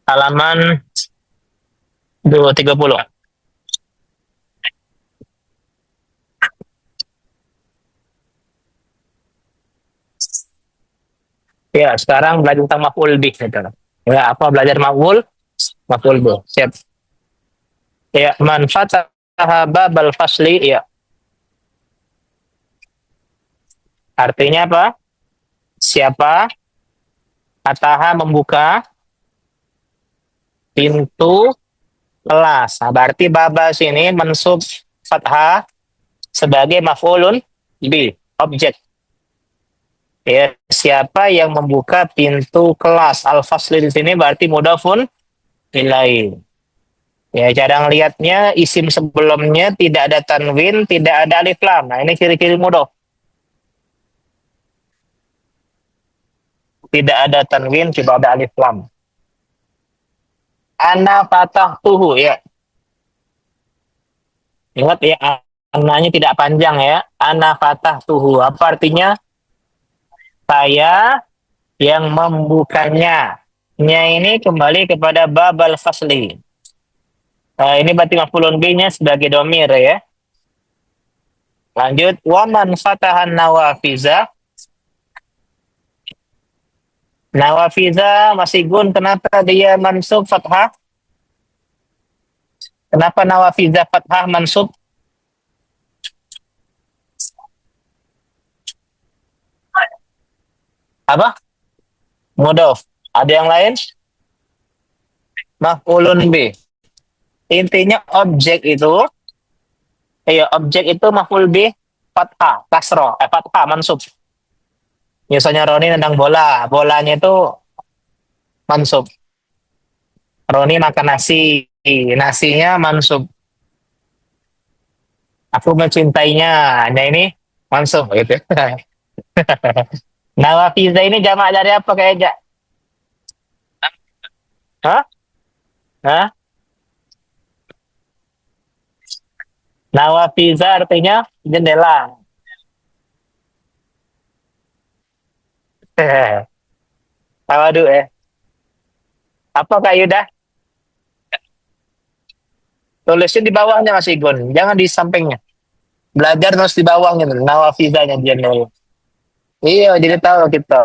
halaman 230. Ya, sekarang belajar tentang maf'ul bih gitu. Ya, apa belajar maf'ul bih. Siap. Ya, man fataha babal fasli, ya. Artinya apa? Siapa fataha membuka pintu kelas. Nah, berarti baba sini mensub fathah sebagai maf'ulun bih, objek. Ya, siapa yang membuka pintu kelas? Al-fasli di sini berarti mudhafun ilaih. Ya, cara ngelihatnya isim sebelumnya tidak ada tanwin, tidak ada alif lam. Nah, ini ciri-ciri mudhaf. Tidak ada tanwin, tidak ada alif lam. Ana patah tuhu, ya. Ingat ya, ananya tidak panjang ya. Ana patah tuhu. Apa artinya? Saya yang membukanya. Nya ini kembali kepada babal fasli. Ini berarti maf'ulun bih-nya sebagai domir ya. Lanjut, waman fatahan nawafiza. Nawafiza masih gun, kenapa dia mansub fathah? Kenapa nawafiza fathah mansub? Apa? Mudhof. Ada yang lain? Maf'ulun bih. Intinya objek itu maf'ul bih fathah, kasroh, fathah mansub. Misalnya Roni nendang bola, bolanya itu mansub. Roni makan nasi, nasinya mansub. Aku mencintainya, nah ini mansub gitu. Nawafiza ini jamak dari apa kayaknya? Hah? Hah? Nawafiza artinya jendela. Waduh Apa Kak Yuda? Tulisin di bawahnya Mas Igun, jangan di sampingnya. Belajar terus di bawahnya, nawafizanya dia nol. Iya, jadi tahu kita.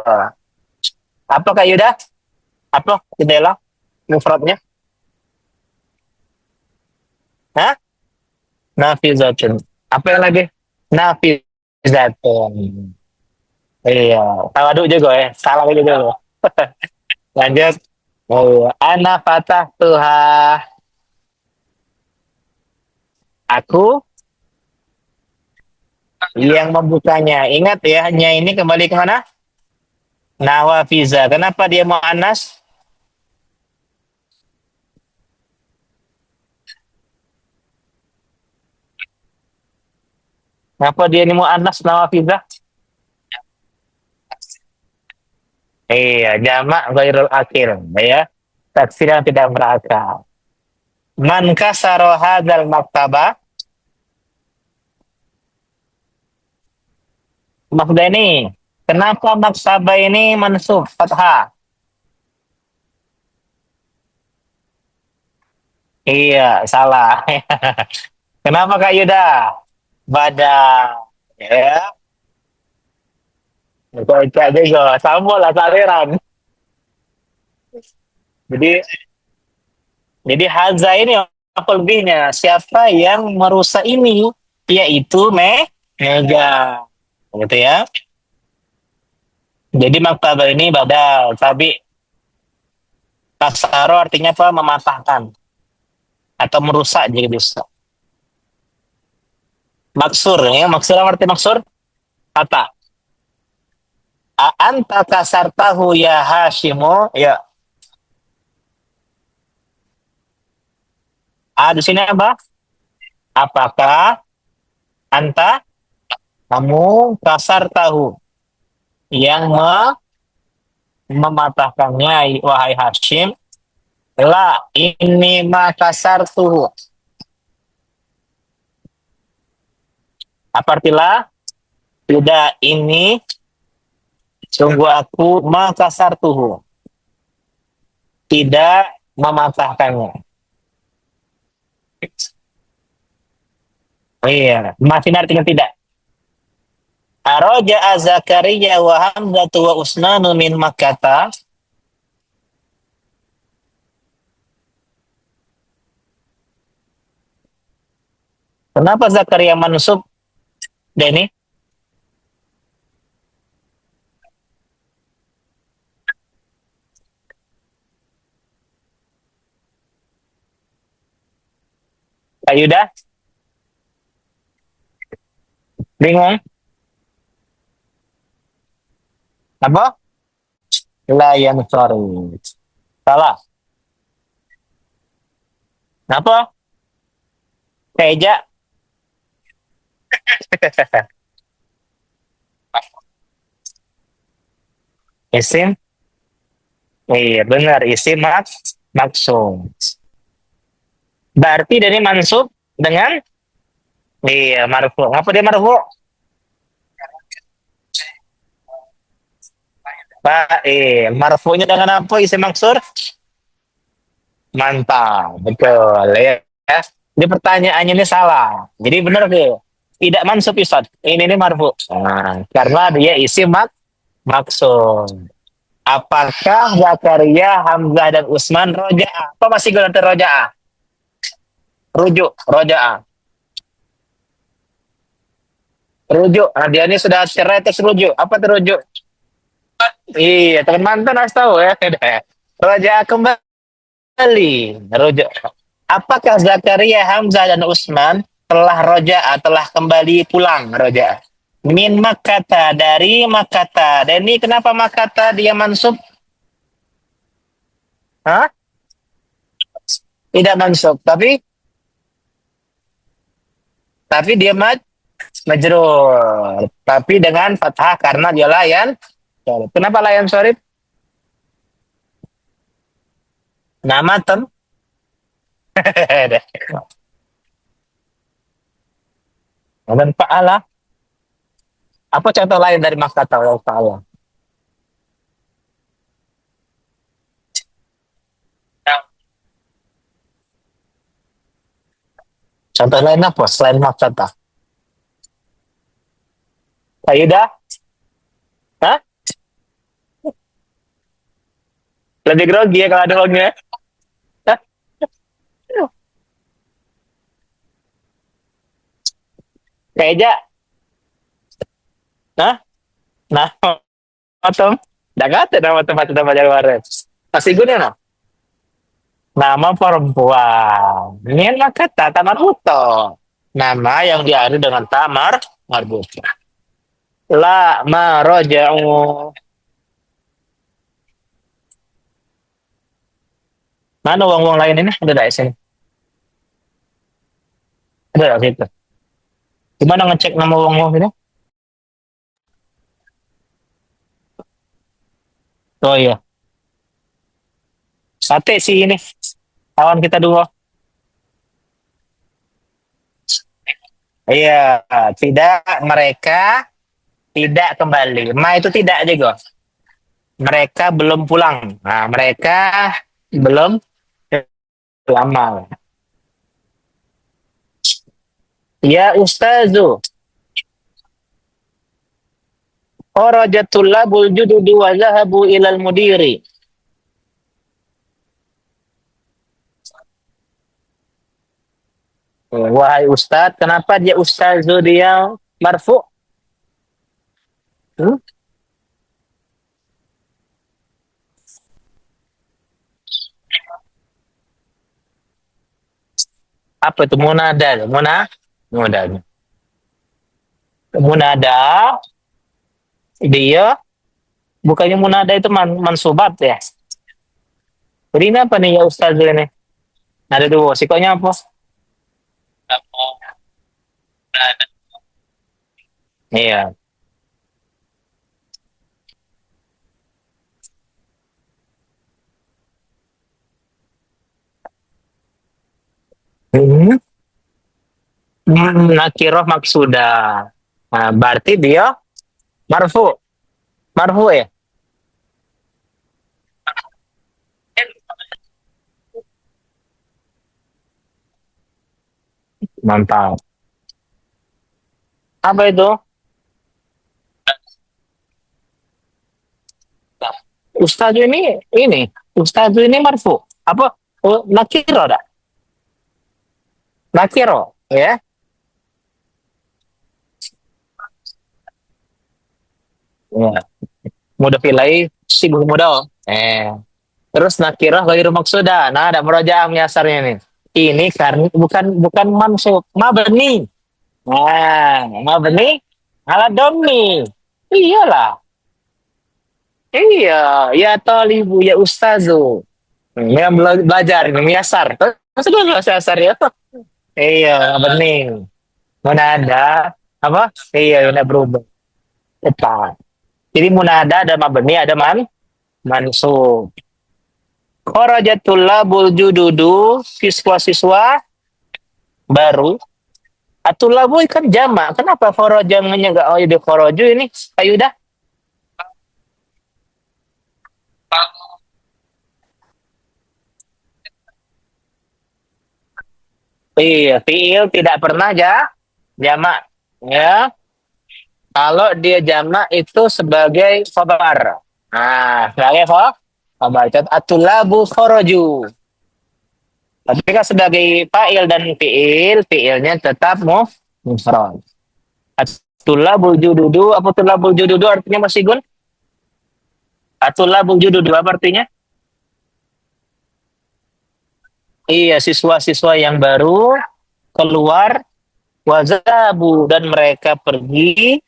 Apa Kak Yuda? Apa jendela? Mufradnya? Hah? Nafizatun. Apa yang lagi? Nafizatun. Iya, tawaduk juga ya. Salah juga. Lanjut. Oh, ana fatah tuha. Aku yang membukanya. Ingat ya, hanya ini kembali ke mana? Nawafiza. Kenapa dia mau anas? Kenapa dia ini mau anas Nawafiza? Iya, jamak ghairul akil. Ya, taksir yang tidak berakal. Man kasaro hadzal maktaba. Maksudnya ini, kenapa maktaba ini mansub fathah? Iya, salah. Kenapa Kak Yuda? Badan. Ya, itu aja juga. Sama lah saliran. Jadi, jadi haza ini apa lebihnya? Siapa yang merusak ini? Yaitu mega. Gitu ya. Jadi maktabah ini badal, tapi kasaro artinya apa? Mematahkan atau merusak jadi bisa. Maksur ya, maksur apa arti maksur? Kata. Anta kasar tahu ya Hashimo, ya. Di sini apa? Apakah anta kamu kasar tahu yang mematahkannya wahai Hashim? La ini ma kasar tuh. Apa artilah? Tidak, ini sungguh aku makasar tuh. Tidak mematahkannya. Oh iya, masih artinya tidak. Aroja Zakaria wa Hamzatu wa Usnanu min Makkata. Kenapa Zakaria mansub, Denny? Pak Yuda, bingung? Apa? Layan sorry. Salah. Apa? Teja. Isim? Iya, benar. Isim maksum. Berarti dari mansub dengan iya marfu. Ngapa dia marfu? Pak, marfunya dengan apa isim maksur? Mantap, betul ya. Ini pertanyaannya ini salah. Jadi benar tuh. Tidak mansub Ustaz. Ini marfu. Nah, karena dia isim maksum. Apakah Zakaria, Hamzah dan Utsman roja'a? Apa masih gunakan roja'a? Rujuk, roja'a. Rujuk. Nah, dia ini sudah cerai terus rujuk. Apa itu rujuk? Iya, teman mantan harus tahu ya. Roja'a kembali. Rujuk. Apakah Zakaria, Hamzah dan Utsman telah roja'a, telah kembali pulang roja'a? Min Makkata, dari Makkata. Dan ini kenapa Makkata dia mansub? Hah? Tidak mansub, tapi dia majrur. Tapi dengan fathah karena dia layan. Kenapa layan sorry? Nama tem. Dan fa'ala. Apa contoh lain dari Makkata wa fa'ala? Contoh lain apa selain Makkata? Kaidah? Hah? Lebih grogi ya kalau ada lognya. Kayaknya. Hah? Nah, otom. Dagat nama tempat nama Jawa. Masih guna no? Nama perempuan. Ini Makkata tamar uto. Nama yang diakhiri dengan tamar marbuta. La ma roja'u. Mana uang-uang lain ini? Ada di sini. Ada di situ. Gimana ngecek nama uang-uang ini? Oh iya. Sate sih ini. Kawan kita dua. Iya. Tidak, mereka tidak kembali. Ma itu tidak aja gue. Mereka belum pulang. Nah, mereka belum lama. Ya Ustazu. Kharajatul jududu wa zahabu ilal mudiri. Wahai Ustadz, kenapa dia Ustazu dia marfu? Hmm? Apa itu munada? Munada. Munada dia bukannya munada itu mansubat ya. Jadi ini apa nih ya Ustaz ini? Ada dua. Sikonya apa? Iya. Hmm. Nakiroh maksudah. Nah, berarti dia marfu. Marfu ya? Mantap. Apa itu? Ustaz ini Ustaz ini marfu. Apa? Oh, nakiro dah. Nakiro, ya. Ya. Mudah pilih sibuk mudah. Terus nakirah ghairu maksudah. Nah, ada murojaah menyasarnya nih. Ini karena bukan mansub, mabni. Nah, mabni ala dhammi. Iyalah. Iya, ya talibu ya ustazu. Yang belajar ini menyasar. Maksudnya menyasar ya. Iya, bening. Munada apa? Iya, udah berubah. Tepat. Jadi munada ada mabni, ada mansub. Kharajatul labul jududu siswa-siswa baru. Atul labu kan jamak. Kenapa kharajannya enggak oh jadi kharaju ini? Ayo dah. Iya, fiil tidak pernah jamak. Ya. Kalau dia jamak itu sebagai khabar. Nah, sebagai khabar. Atul labu kharaju. Tapi kan sebagai fa'il dan fiilnya tetap mufrad. Atulabul jududu, apa tulabul jududu artinya Mas Igun? Atulabul jududu apa artinya? Iya, siswa-siswa yang baru keluar wazabu dan mereka pergi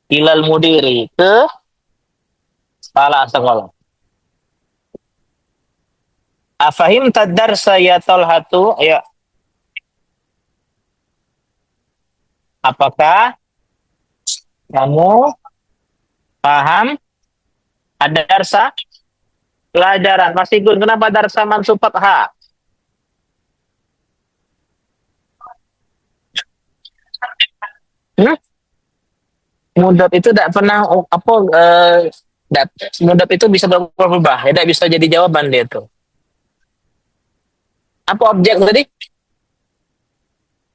ilal mudiri ke sekolah. Afahim tadar saya tolhatu, ya. Apakah kamu paham ada darsa pelajaran? Mas Igun, kenapa darsa mansub fathah? Hmm? Mudab itu tidak pernah apa dat, mudab itu bisa berubah, tidak bisa jadi jawaban dia itu. Apa objek tadi?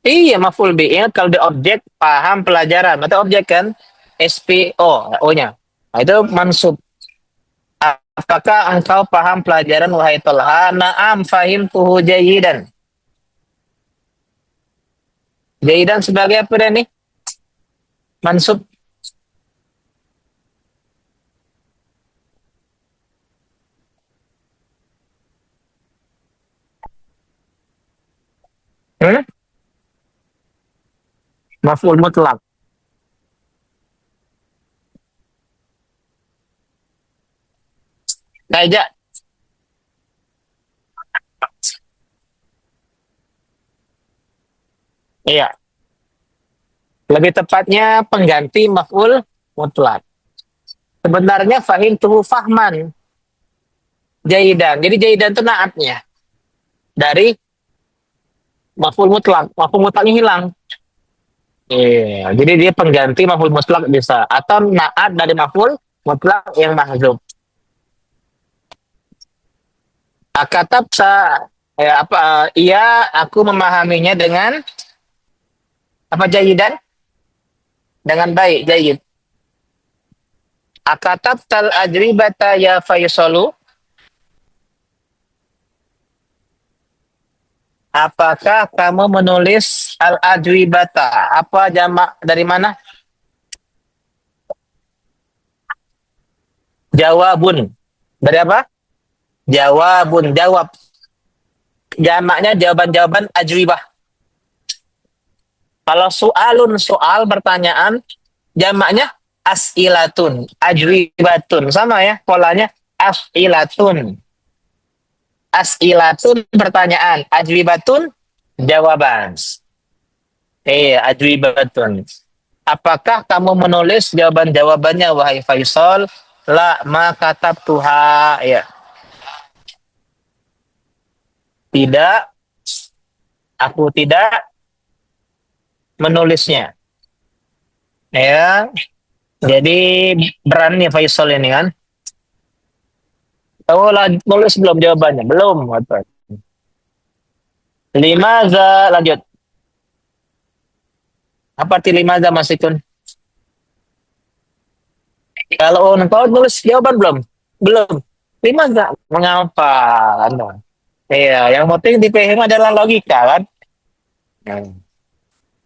Iya, maf'ul bi. Ingat kalau di objek paham pelajaran, berarti objek kan SPO, O-nya. Nah, itu mansub. Apakah engkau paham pelajaran wahai Tolha? Na'am fahim tuhu jayidan. Jayidan sebagai apa nih? Mansub. Hmm? Maf'ul mutlak. Kayak iya. Lebih tepatnya pengganti maf'ul mutlak. Sebenarnya fahim tuhu fahman. Jayidan. Jadi jayidan itu naatnya dari maf'ul mutlak. Maf'ul mutlaknya hilang. Iya, jadi dia pengganti maf'ul mutlak bisa atau naat dari maf'ul mutlak yang mahzub. Akatab apa iya aku memahaminya dengan apa jayidan dengan baik jayid. Akatab tal ajribata ya Faisalu, apakah kamu menulis al ajribata? Apa jamak dari mana? Jawabun. Dari apa? Jawabun, jawab. Jamaknya jawaban-jawaban ajwibah. Kalau soal pertanyaan, jamaknya as'ilatun, ajwibatun. Sama ya polanya as'ilatun. As'ilatun pertanyaan, ajwibatun jawaban. Ajwibatun. Apakah kamu menulis jawaban-jawabannya wahai Faisal? La ma katabtuha. Ya. Tidak, aku tidak menulisnya. Ya, jadi berani Faisal ini kan. Tahu lah nulis belum jawabannya? Belum. Lima za lanjut. Apa arti limaza Mas Ikun? Kalau kau nulis jawaban belum? Belum. Limaza. Mengapa? Anda? Iya, yang penting dipahami adalah logika kan. Hmm.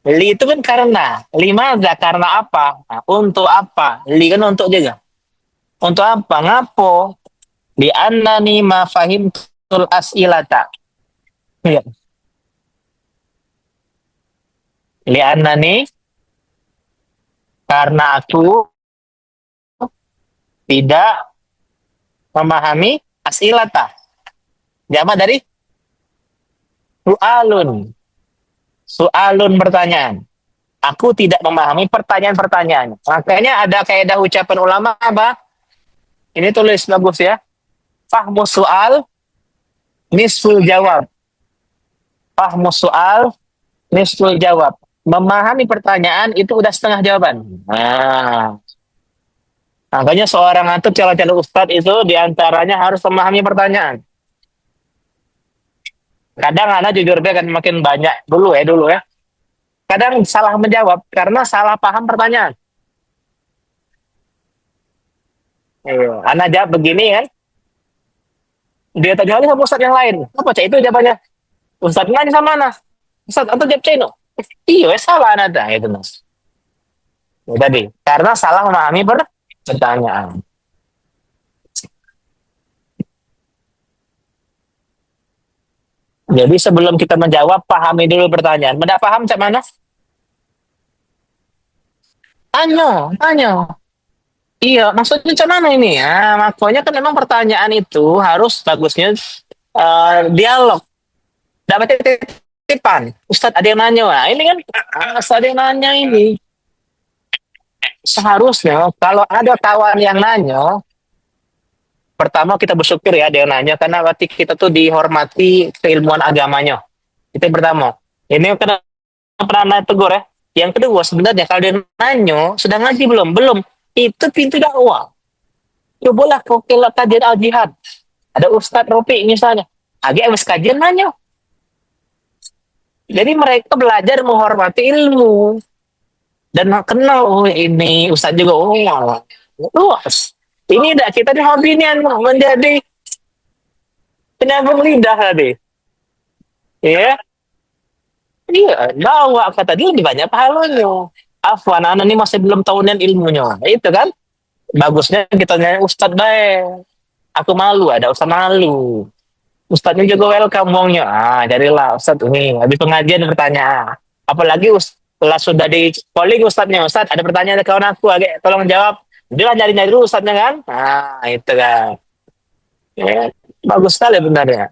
Li itu kan karena. Limaza karena apa? Nah, untuk apa? Li kan untuk juga. Untuk apa? Ngapo? Di annani ma fahimtul as'ilata. Iya. Li annani karena aku tidak memahami as'ilata. Jama dari su'alun. Su'alun pertanyaan. Aku tidak memahami pertanyaan-pertanyaan. Makanya ada kaidah ucapan ulama apa? Ini tulis bagus ya. Fahmu soal, nisful jawab. Fahmu soal, nisful jawab. Memahami pertanyaan itu udah setengah jawaban. Nah, makanya seorang antum calon-calon ustadz itu diantaranya harus memahami pertanyaan. Kadang anak jujur dia kan makin banyak dulu ya. Kadang salah menjawab karena salah paham pertanyaan. Iya. Anak jawab begini kan, dia tanya lagi sama ustadz yang lain. Apa cak itu jawabannya? Ustadz nanya sama mana? Ustadz atau jawab cino? Iya, salah anak itu mas. Ya, tadi karena salah memahami pertanyaan. Jadi sebelum kita menjawab, pahami dulu pertanyaan. Tidak paham cak mana? Tanya, tanya. Iya, maksudnya cak mana ini? Ya, makanya kan memang pertanyaan itu harus bagusnya dialog. Dapat titipan. Ustadz ada yang nanya, wah ini kan Ustadz ada yang nanya ini. Seharusnya kalau ada kawan yang nanya, pertama kita bersyukur ya ada yang nanya karena berarti kita tuh dihormati keilmuan agamanya. Itu yang pertama. Ini kena pernah tegur ya. Yang kedua sebenarnya kalau dia nanya sudah ngaji belum? Belum. Itu pintu dakwah. Cobalah kau kelak kajian al jihad. Ada Ustadz Rofi misalnya. Agak habis kajian nanya. Jadi mereka belajar menghormati ilmu dan kenal oh ini Ustadz juga oh luas. Ini dah kita di hobi ini menjadi penyambung lidah tadi. Ya, iya, bawa kata dia lebih banyak pahalanya. Afwan, anak ini masih belum tahunan ilmunya. Itu kan bagusnya kita nanya Ustadz baik. Aku malu, ada Ustadz malu. Ustadznya juga welcome ngomongnya. Ah, jadilah Ustadz ini. Habis pengajian bertanya. Apalagi setelah sudah di calling Ustadznya. Ustadz ada pertanyaan dari kawan aku. Agak tolong jawab. Dia lah nyari-nyari dulu Ustadznya kan. Ah, itu kan. Ya, bagus sekali benarnya.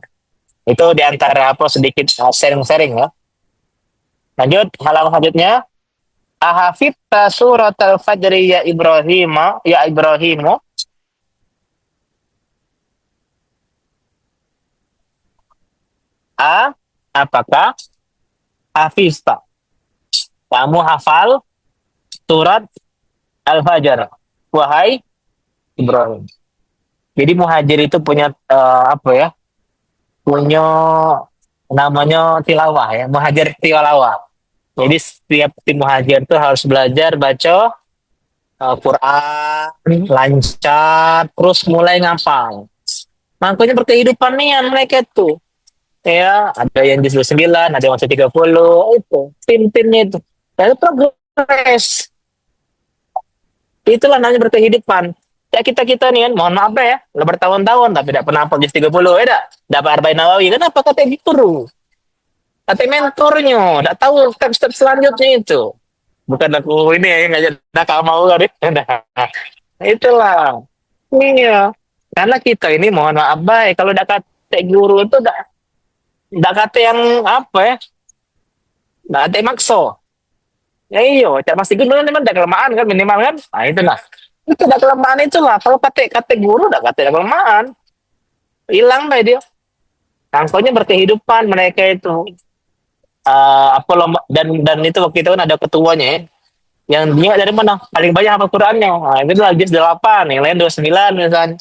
Itu diantara apa sedikit sharing-sharing ya. Lanjut, halaman selanjutnya. Ahafidta surat al-fajri ya Ibrahim. Ya Ibrahimu. A. Apakah hafizta? Kamu hafal surat Al-Fajr. Wahai Ibrahim. Jadi muhajir itu punya apa ya? Punya namanya tilawah ya. Muhajir tilawah. Jadi setiap tim muhajir itu harus belajar baca Quran, lancar, terus mulai ngapal. Makanya berkehidupan nih mereka tuh. Ya, ada yang di 9, ada yang masih 30, itu. Tim-timnya itu. Dan progres. Itulah namanya berkehidupan. Ya kita-kita nih kan, mohon maaf ya, udah bertahun-tahun tapi tidak pernah hafal juz 30 ya dah. Dapat arba'in nawawi, kenapa kata guru? Kata mentornya, tidak tahu step-step selanjutnya itu. Bukan aku ini ya, yang ngajak nakal mau kan. Nah, itulah. Iya. Karena kita ini mohon maaf baik, kalau tidak kata guru itu tidak kata yang apa ya, tidak kata makso. Ya iyo, cak masih guru memang ada kelemahan kan minimal kan. Nah itulah. Itu ada kelemahan itulah. Kalau kata guru udah kata kelemahan, hilang deh dia. Tangkonya berkehidupan mereka itu. Apa lomba dan itu waktu itu kan ada ketuanya ya. Yang dia dari mana? Paling banyak hafal Qurannya. Nah, itu lagi 8, yang lain 29 misalnya.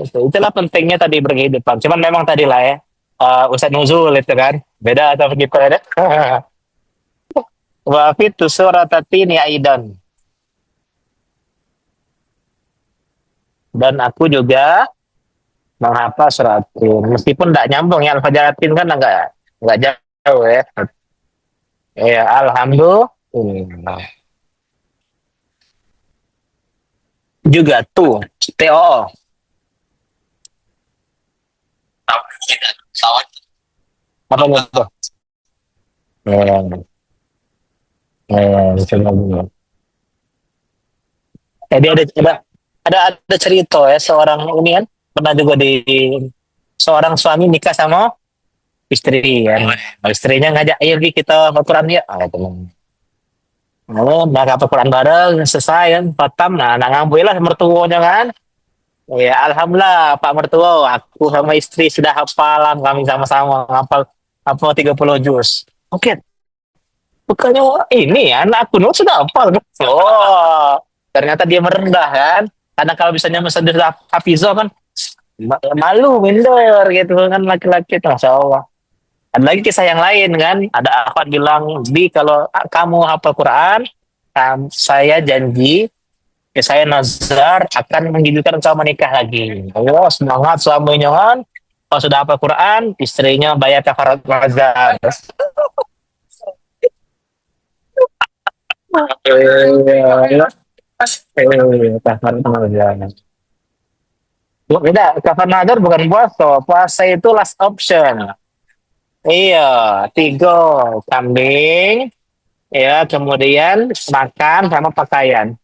Itulah pentingnya tadi berkehidupan. Cuman memang tadi lah ya. Ustadz Nuzul itu kan. Beda atau begitu ya. Wa fitu suratatini aidan. Dan aku juga menghafal surat Tin. Meskipun tidak nyambung ya, Al-Fajaratin kan enggak jauh ya. Ya, alhamdulillah. Juga tuh, TOO. Apa itu? Ya, coba dulu. Jadi ada cerita ya seorang ini kan pernah juga di seorang suami nikah sama istri kan. Istrinya ngajak ayo Vi, kita ke Quran ya. Ah, gitu. Lalu udah ke Quran bareng selesai kan, patam nah ngambil lah mertuanya kan. Ya alhamdulillah Pak mertua, aku sama istri sudah hafalan kami sama-sama hafal hafal 30 juz. Oke, bukannya ini ya, anak aku sudah hafal. Oh, ternyata dia merendah kan. Karena kalau misalnya sudah hafizo kan malu minder gitu kan laki-laki tuh, Masya Allah. Ada lagi kisah yang lain kan, ada apa bilang, Bi kalau kamu hafal Quran, saya janji, saya nazar akan menghidupkan kamu menikah lagi. Oh semangat suaminya kan, kalau sudah hafal Quran, istrinya bayar kafarat nazar. Iya, kafarat nazar. Beda, kafarat nazar bukan puasa, puasa itu last option. Iya, tiga kambing, ya kemudian makan sama pakaian.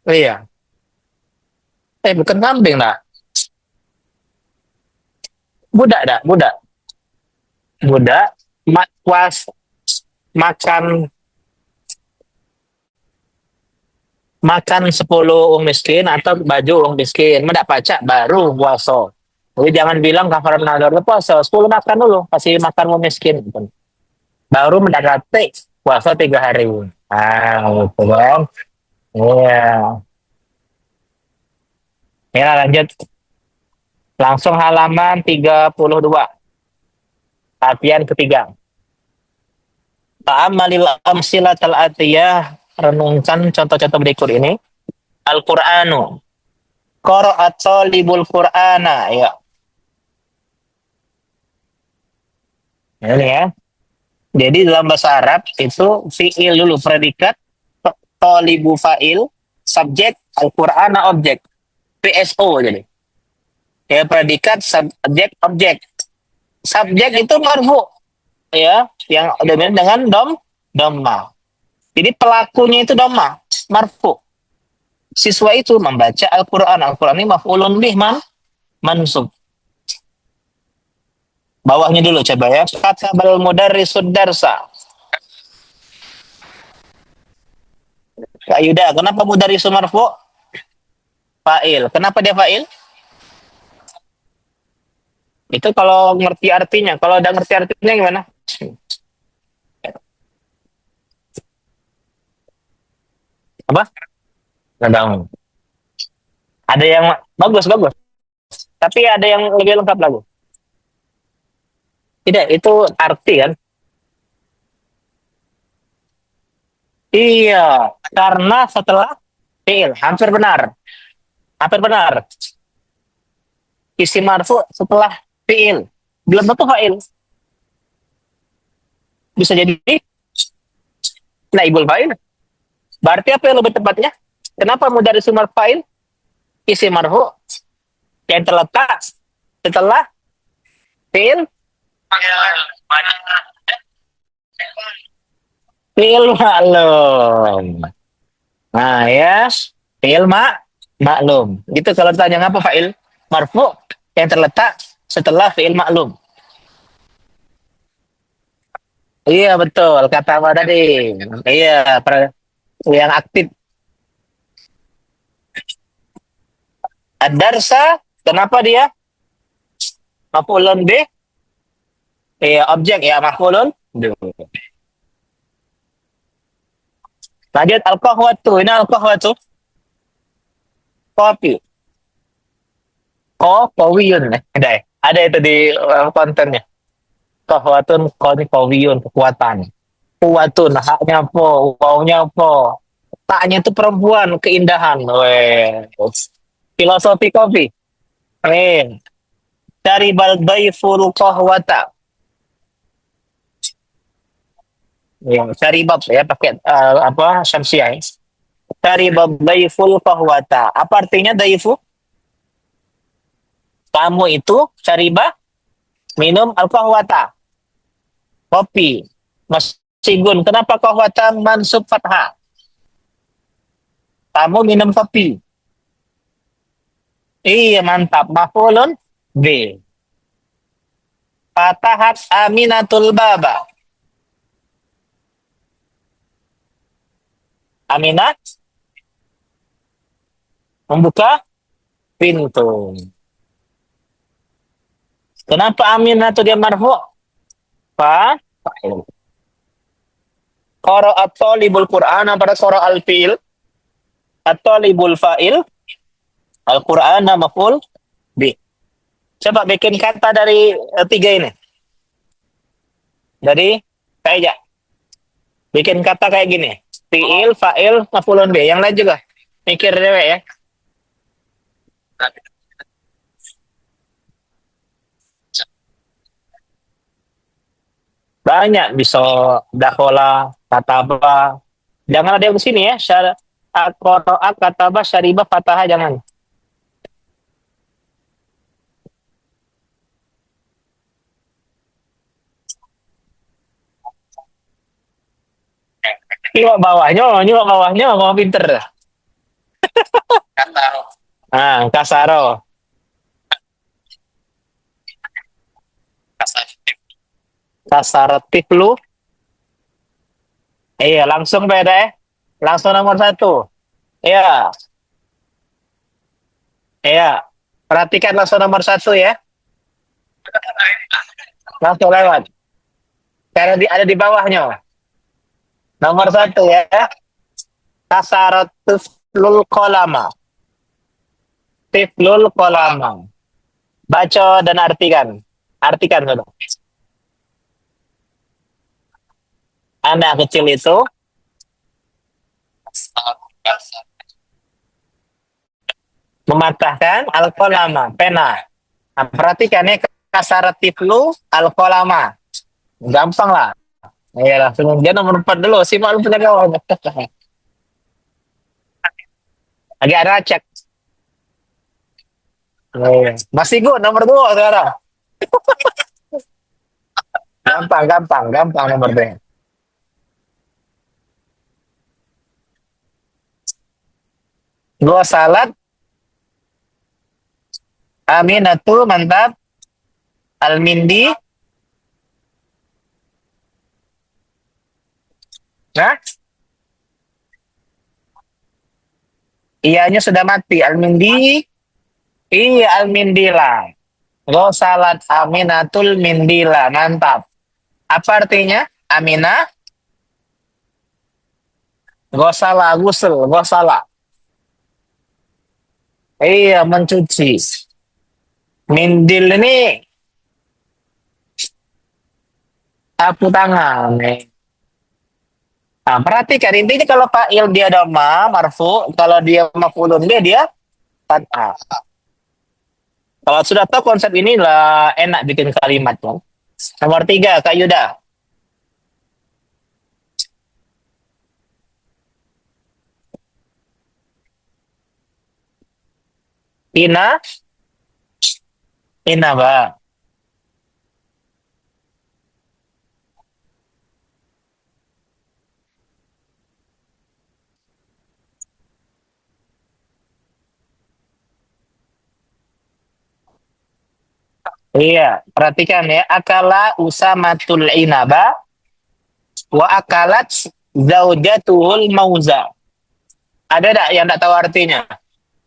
Iya, bukan kambing lah, budak dah, budak, budak, puas makan makan 10 orang miskin atau baju orang miskin, mendak pacak baru puasa. Jadi jangan bilang kafarat nazar itu puasa, 10 makan dulu, kasih makan orang miskin, baru mendekati puasa 3 hari. Ah, gitu kan? Iya, ya lanjut langsung halaman 32, latihan ketiga. Ta'amalil amsilatal atiyah, renungkan contoh-contoh berikut ini. Al-Qur'anu, qara'at talibul Qur'ana, ya. Ini ya. Jadi dalam bahasa Arab itu fi'il dulu predikat, talibu fa'il, subjek, Al-Qur'ana objek, PSO jadi. Ya predikat, subjek, objek. Subjek itu marfu, ya, yang dominan dengan dhamma. Jadi pelakunya itu dhamma, marfu. Siswa itu membaca Al-Quran. Al-Quran ini maf'ulun bih mansub. Bawahnya dulu coba ya. Kata bal mudarrisud darsa. Kak Yuda, kenapa mudarrisu marfu? Fa'il. Kenapa dia fa'il? Itu kalau ngerti artinya. Kalau udah ngerti artinya gimana? Apa? Nggak tahu. Ada yang bagus, bagus. Tapi ada yang lebih lengkap lagi. Tidak, itu arti kan? Iya, karena setelah fi'il. Hampir benar. Hampir benar. Isim marfu setelah fi'il. Belum tentu fa'il. Bisa jadi naibul fa'il. Berarti apa yang lebih tepatnya? Kenapa mudah sumar fa'il? Isim marfu yang terletak setelah fi'il, fi'il maklum. Nah ya, fi'il maklum. Gitu kalau ditanya ngapa fa'il? Marfu yang terletak setelah fi'il maklum. Iya betul, kata apa tadi? Iya, yang aktif. Ad-darsa, kenapa dia maf'ulun bih? Iya, objek ya maf'ulun. Lanjut al-qahwatu. Ini al-qahwatu. Kopi. Kowiyun. Ada ya? Ada itu di kontennya. Qahwatun kowiyun, kekuatan. Kuwatun, haknya po, wawnya po. Taknya itu perempuan, keindahan. Weh. Filosofi kopi. Eh, dari balbai furu kohwata. Ya, cari bab ya pakai apa syamsiah. Ya. Cari bab daiful kohwata. Apa artinya daifu? Kamu itu cari bab minum al kohwata. Kopi. Mas Sigun, kenapa kohwata mansub fathah? Kamu minum kopi. Iya, mantap. Mafulun B. Fatahat Aminatul Baba. Aminah membuka pintu. Kenapa Aminah itu dia marfu? Fa? Fa'il. Qara at-talibul Qur'an pada qara al-fi'il. At-talibul fa'il. Al-Qur'an maf'ul bi. Coba bikin kata dari tiga ini. Dari kayak bikin kata kayak gini. Fi'il, fa'il, maf'ulun bi. Yang lain juga. Mikir dewek ya. Banyak bisa dakola, kataba. Jangan ada yang di sini ya. Qara'a, kataba, syariba, fataha jangan. Nyok bawahnya, mau pinter. Ah, kasaro. Kasaratif lu. Iya, langsung beda ya. Langsung nomor satu. Iya, iya. Perhatikan langsung nomor satu ya. Langsung lewat. Karena ada di bawahnya. Nomor satu ya. Kasaratif lul kolama. Tiflul kolama. Baca dan artikan. Artikan dulu. Anak kecil itu mematahkan al-kolama, pena. Nah, perhatikan ya, kasaratiflu al-kolama. Gampang lah. Ya langsung dia nomor 4 dulu. Simak lu punya kawan. Agak ada cek. Masih gue nomor 2 sekarang. Gampang nomor 2. Gua salad, Aminatu, mantap. Almindi, nah, ianya sudah mati. Almindi, iya Almindila. Gua salad, Aminatul Mindila, mantap. Apa artinya? Aminah, gosala, gusel, gosala. Iya, mencuci. Mindil ini sapu tangan. Nah, perhatikan intinya kalau fa'il dia dhamma marfu, kalau dia maf'ulun dia fathah. Kalau sudah tahu konsep ini lah enak bikin kalimat kan. Nomor 3, Kak Yuda. Ina, Ina, Mbak. Iya, perhatikan ya. Akala usamatul inaba wa akalat zaujatuhul mauza. Ada enggak yang enggak tahu artinya?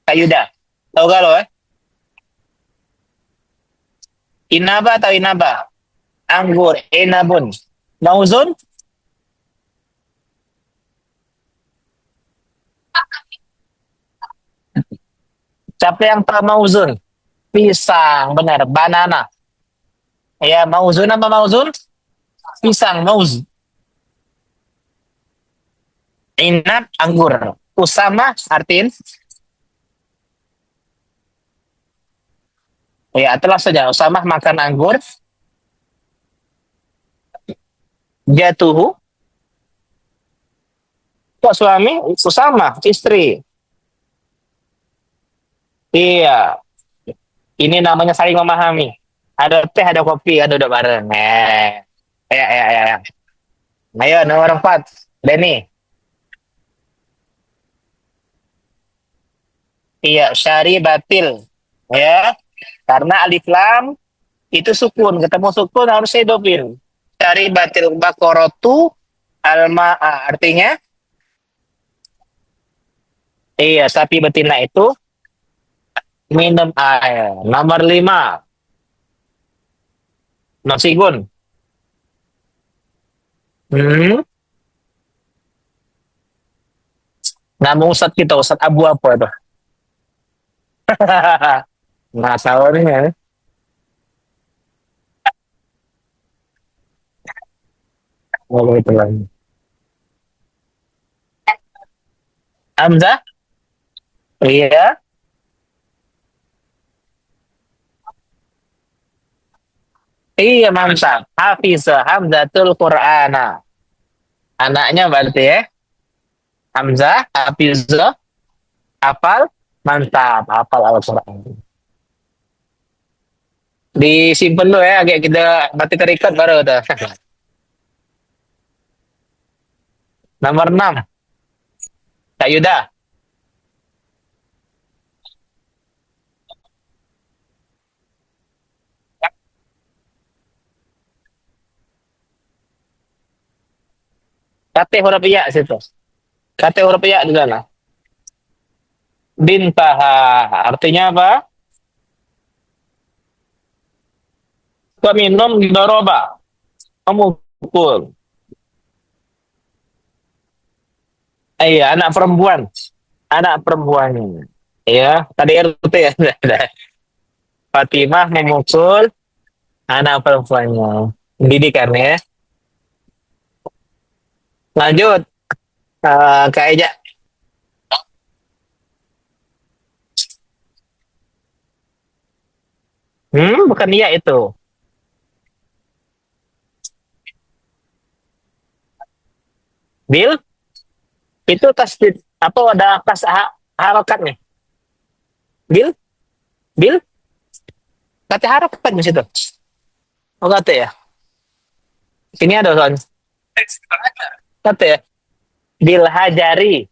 Kak Yuda. Tahu gak lo eh? Inaba atau inaba? Anggur, inabun. Mauzun? Siapa yang tahu mauzun? Pisang, benar. Banana. Ya, mauzun apa mauzun? Pisang, mauz. Inab, anggur. Usama, artiin. Ya, itulah saja. Usama makan anggur. Jatuhu. Kok suami? Usama, istri. Iya. Ini namanya saling memahami. Ada teh, ada kopi, ada udah bareng. Ya, ya, ya, ya. Ayo, nomor 4. Denny. Iya, syari batil. Ya, karena alif lam itu sukun. Ketemu sukun harus idofin. Syari batil bakorotu alma'a. Artinya, iya, sapi betina itu minum air. Nomor 5. Nasi gun. Hmm. Nama Ustad kita, Ustad Abu apa itu? Nggak tahu nih ya. Oh, itu lagi. Hamzah? Iya. Iya, mantap. Hafizah Hamzatul Qur'ana. Anaknya berarti ya. Hamzah, Hafizah, hafal, mantap. Hafal Al-Quran. Disimpan dulu ya, agak kita mati terikat baru tuh. Nomor 6. Kak Yuda. Kate huruf iya situ. Kate huruf iya di sana. Bintaha. Artinya apa? Peminum doroba. Memukul. Iya, anak perempuan. Anak perempuannya. Iya, tadi RT ya. Fatimah memukul anak perempuannya. Didikan ya. Lanjut. Kak Eja. Bukan iya itu. Bil, itu tasdid. Apa ada kas harokatnya? Bil, bil, kata harokat di situ. Oh, kata ya. Ini ada soalnya. Kata ya. Bil hajari.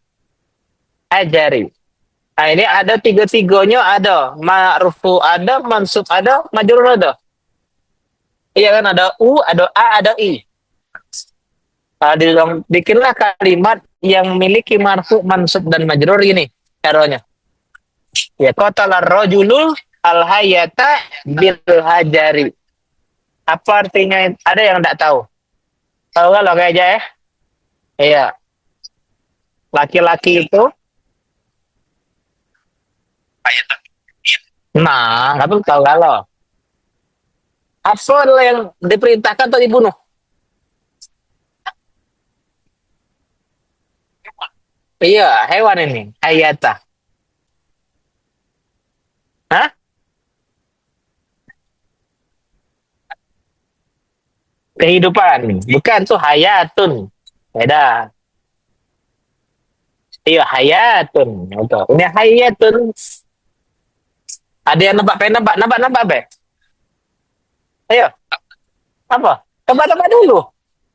Hajari. Nah, ini ada tiga-tiganya ada. Ma'rufu ada, mansub ada, majrur ada. Iya kan, ada U, ada A, ada I. Bikinlah kalimat yang memiliki marfu, mansub, dan majrur ini. Caranya. Ya, qatala rajulul al-hayata bil hajari. Apa artinya? Ada yang enggak tahu. Tahu kan lo kayak aja ya? Iya. Laki-laki itu, nah, tapi tahu kalau apa yang diperintahkan atau dibunuh? Iya, hewan ini. Hayata. Hah? Kehidupan. Bukan tuh hayatun. Beda. Iya, hayatun. Itu. Ini hayatun. Ada yang nebak, nebak, nebak, nebak, be. Ayo, apa? Nebak-nebak dulu.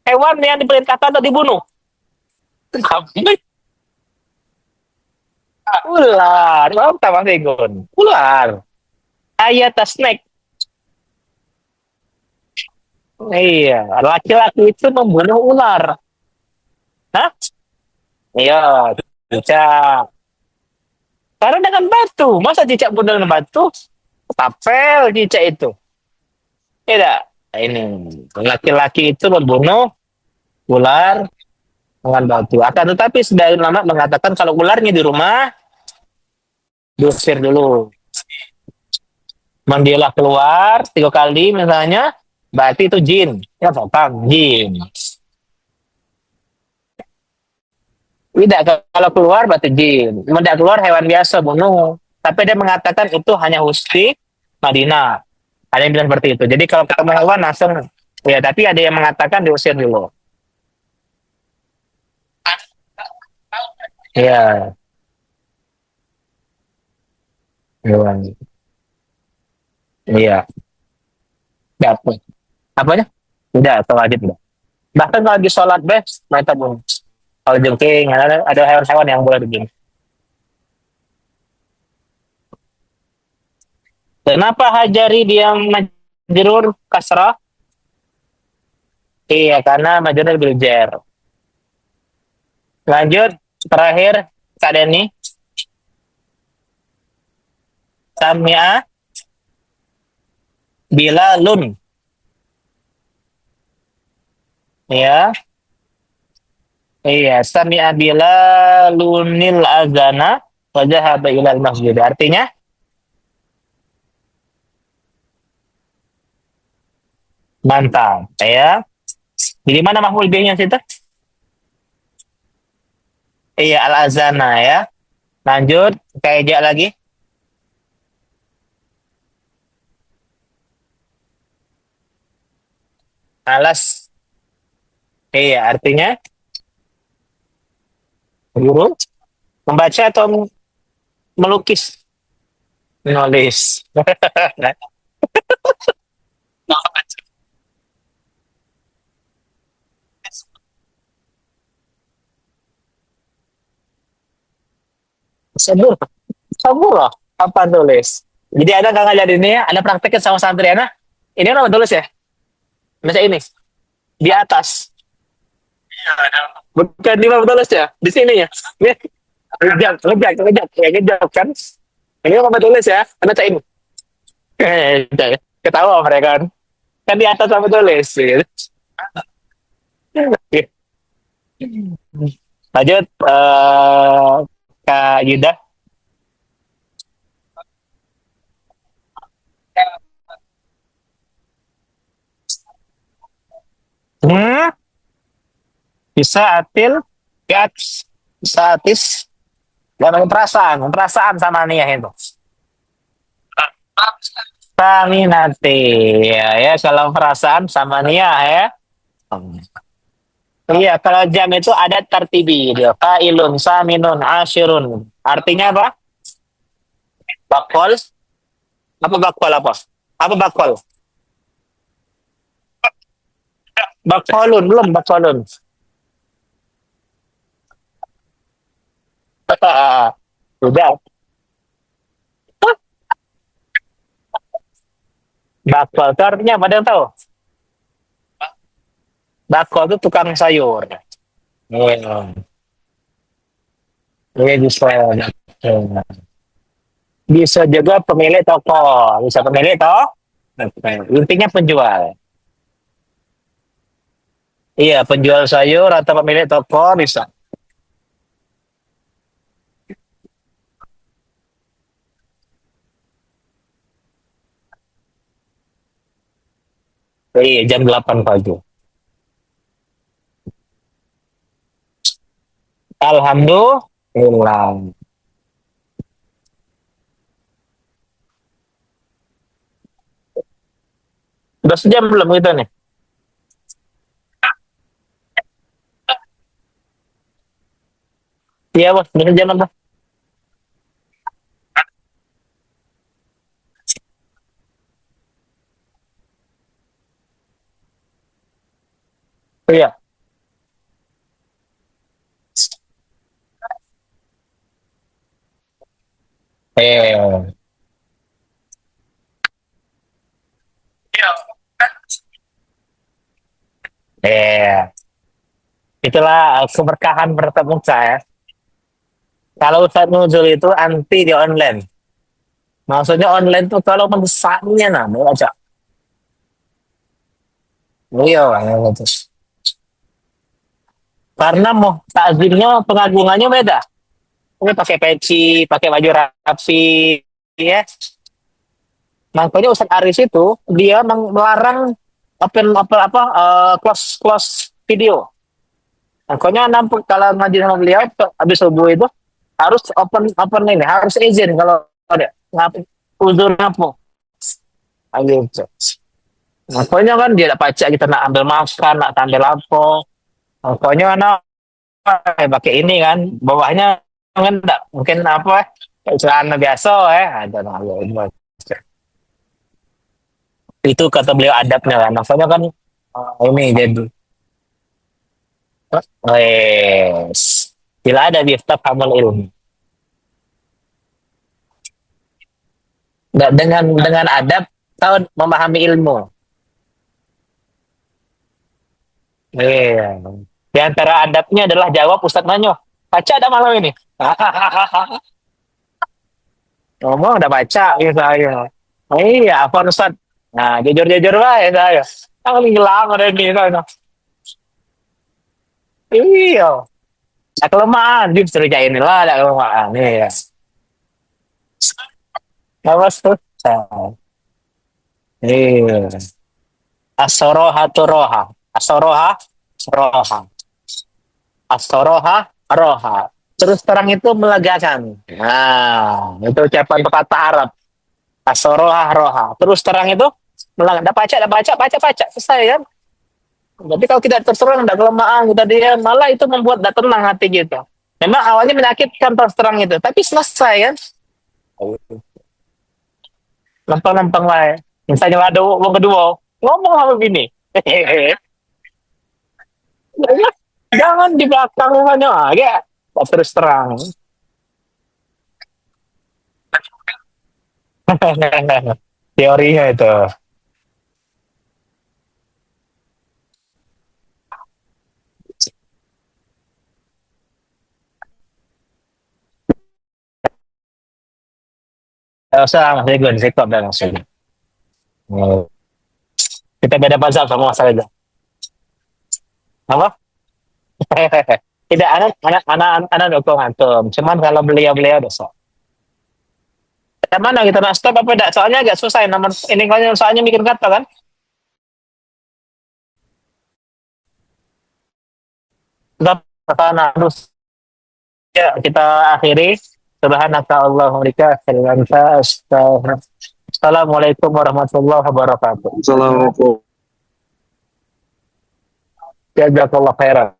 Hewan yang diperintahkan atau dibunuh? Kambing. Ular. Apa Mas Egon? Ular. Hayata snake. Iya, laki-laki itu membunuh ular. Hah? Iya, cicak. Karena dengan batu. Masa cicak bunuh dengan batu? Tapel cicak itu. Tidak. Nah, ini laki-laki itu membunuh ular dengan batu. Akan tetapi sebagian ulama mengatakan kalau ularnya di rumah, diusir dulu. Mandilah keluar 3 kali misalnya, berarti itu jin. Ya, paham, jin. Tidak, kalau keluar berarti jin. Tidak keluar hewan biasa bunuh. Tapi dia mengatakan itu hanya Husti Madinah. Ada yang bilang seperti itu. Jadi kalau ketemu hewan langsung ya, tapi ada yang mengatakan diusir dulu. Iya, hewan. Iya, dapat. Apanya? Tidak, itu wajib enggak. Bahkan kalau di sholat best, mereka pun kalau jengking ada hewan-hewan yang boleh begini. Kenapa Hajari dia majrur kasrah? Iya, karena majrur bil jar. Lanjut, terakhir, Kak Denny, Samia bila lun. Ya, iya, Samia bila lunil azana wajah ilal masjid. Artinya, mantap. Ya, di mana mahmul bihnya situ? Iya, al azana ya. Lanjut, kayak lagi. Alas. Iya, artinya guru membaca atau melukis? Nulis. Sabur. Sabur loh. Apa tulis? Jadi ada nggak ngajarin ini ya? Ada prakteknya sama santri Ana. Ini kan apa tulis ya? Baca ini. Di atas. Bukan di mana tulis ya? Di sini ya. Ini. Ngejak, ngejak, ngejak. Ya ngejak kan. Ini apa tulis ya? Baca ini. Ketawa mereka kan. Kan di atas apa tulis. Gitu. Lanjut. Kak Yuda. Hmm, bisa atil. Ya, bisa atis. Gak pakai perasaan. Perasaan sama nih ya itu. Kami nanti ya, kalau perasaan sama Nia ya. Iya, kalau jam itu ada tertibi dia. Failun, saminun, asyirun. Artinya apa? Bakol. Apa bakol apa? Apa bakol? Bakolun, belum bakolun. Udah. Bakol itu artinya apa? Ada yang tahu? Bakol itu tukang sayur. Iya, iya bisa. Bisa juga pemilik toko. Bisa pemilik toko. Intinya penjual. Iya, penjual sayur atau pemilik toko bisa. Iya, jam 8 pagi. Alhamdulillah. Udah sejam belum itu nih? Iya, bos. Udah sejam apa? Iya. Eh, eh. Itulah keberkahan bertemu saya. Kalau Ustadz Nuzul itu anti di online. Maksudnya online tuh kalau mensaknya nah, mau aja. Iya, gitu. Karena mau takzimnya pengagungannya beda. Ini pakai peci, pakai baju rapi, ya. Makanya Ustadz Aris itu dia melarang open apa close close video. Pokoknya nampak kalau ngaji sama beliau habis subuh itu harus open open ini, harus izin kalau ada ngapa uzur ngapa gitu. Pokoknya kan dia tak pacak kita nak ambil makan, nak ambil apa. Pokoknya anak pakai ini kan, bawahnya kan enggak mungkin apa celana biasa ada nah, itu kata beliau adabnya kan. Maksudnya kan ini jadi wes bila ada biftah amal ilmu. Nggak, dengan adab tahu memahami ilmu. Iya. Di antara adabnya adalah jawab Ustadz Manyo. Baca ada malam ini. Ngomong udah baca ya saya. Oh, iya, apa Ustadz? Nah, jujur-jujur ya saya. Ang hilang ada ini saya. Iya. Ada kelemahan, justru kayak inilah ada kelemahan. Iya. Apa susah? Iya. Asoroha turoha. Asoroha roha. Asoroha roha. Terus terang itu melegakan. Nah, itu ucapan pepatah Arab. Asoroha roha. Terus terang itu melegakan. Dah baca. Selesai kan? Tapi kalau tidak terus terang, tidak kelemahan, kita diam, malah itu membuat tidak tenang hati kita. Memang awalnya menyakitkan terus terang itu. Tapi selesai kan? Lempeng-lempeng lah ya. Misalnya ada orang kedua, ngomong sama bini. Jangan di belakang rumahnya ya. Terus terang. Teorinya itu. Tidak usah, Mas Gun, sikap dan langsung. Oh. Kita beda mazhab sama masalah itu. Apa? Tidak, anak dukung antum. Cuman kalau beliau-beliau dosa. Yang mana kita nak stop apa tidak? Soalnya agak susah. Nomor ini kalau soalnya mikir kata kan. Tetap karena harus ya kita akhiri. Subhanaka Allahumma wa Assalamualaikum warahmatullahi wabarakatuh. Assalamualaikum. Jazakallah khairan.